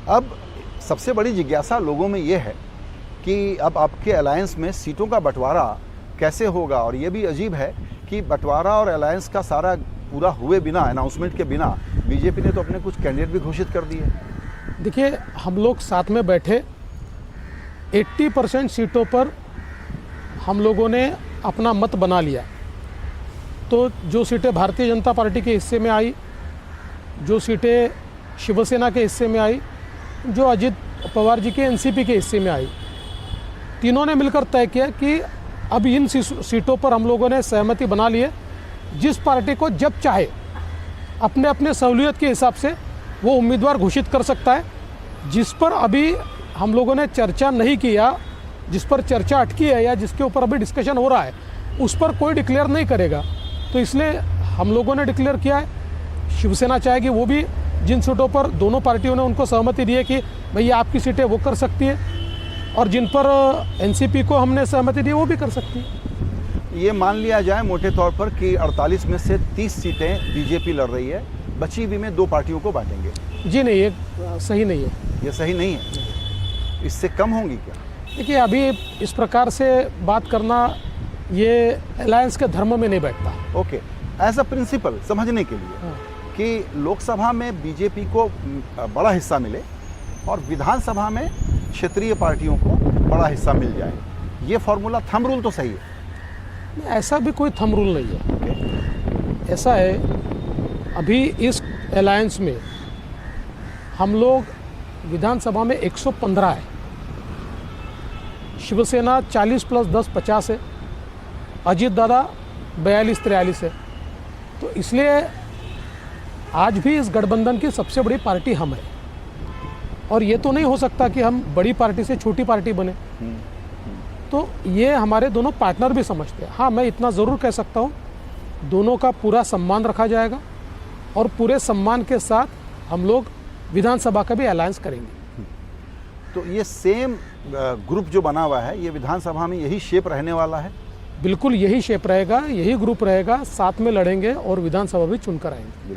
अब सबसे बड़ी जिज्ञासा लोगों में ये है कि अब आपके अलायंस में सीटों का बंटवारा कैसे होगा, और ये भी अजीब है कि बंटवारा और अलायंस का सारा पूरा हुए बिना, अनाउंसमेंट के बिना बीजेपी ने तो अपने कुछ कैंडिडेट भी घोषित कर दिए। देखिए, हम लोग साथ में बैठे 80% सीटों पर हम लोगों ने अपना मत बना लिया। तो जो सीटें भारतीय जनता पार्टी के हिस्से में आई, जो सीटें शिवसेना के हिस्से में आई, जो अजित पवार जी के एनसीपी के हिस्से में आई, तीनों ने मिलकर तय किया कि अब इन सीटों पर हम लोगों ने सहमति बना ली है। जिस पार्टी को जब चाहे अपने अपने सहूलियत के हिसाब से वो उम्मीदवार घोषित कर सकता है। जिस पर अभी हम लोगों ने चर्चा नहीं किया, जिस पर चर्चा अटकी है या जिसके ऊपर अभी डिस्कशन हो रहा है, उस पर कोई डिक्लेयर नहीं करेगा। तो इसलिए हम लोगों ने डिक्लेयर किया है। शिवसेना चाहेगी वो भी जिन सीटों पर दोनों पार्टियों ने उनको सहमति दी है कि भैया आपकी सीटें वो कर सकती है, और जिन पर एनसीपी को हमने सहमति दी वो भी कर सकती है। ये मान लिया जाए मोटे तौर पर कि 48 में से 30 सीटें बीजेपी लड़ रही है, बची हुई में 2 पार्टियों को बांटेंगे। जी नहीं, ये सही नहीं है। ये सही नहीं है, इससे कम होंगी क्या? देखिए, अभी इस प्रकार से बात करना ये अलायंस के धर्म में नहीं बैठता। ओके, एज अ प्रिंसिपल समझने के लिए कि लोकसभा में बीजेपी को बड़ा हिस्सा मिले और विधानसभा में क्षेत्रीय पार्टियों को बड़ा हिस्सा मिल जाए, ये फॉर्मूला, थंब रूल तो सही है? ऐसा भी कोई थंब रूल नहीं है। ऐसा है, अभी इस अलायंस में हम लोग विधानसभा में 115 है, शिवसेना 40 + 10 50 है, अजित दादा 42-43 है। तो इसलिए आज भी इस गठबंधन की सबसे बड़ी पार्टी हम है, और ये तो नहीं हो सकता कि हम बड़ी पार्टी से छोटी पार्टी बने। तो ये हमारे दोनों पार्टनर भी समझते हैं। हाँ, मैं इतना ज़रूर कह सकता हूँ, दोनों का पूरा सम्मान रखा जाएगा और पूरे सम्मान के साथ हम लोग विधानसभा का भी अलायंस करेंगे। तो ये सेम ग्रुप जो बना हुआ है, ये विधानसभा में यही शेप रहने वाला है? बिल्कुल यही शेप रहेगा, यही ग्रुप रहेगा, साथ में लड़ेंगे और विधानसभा भी चुनकर आएंगे।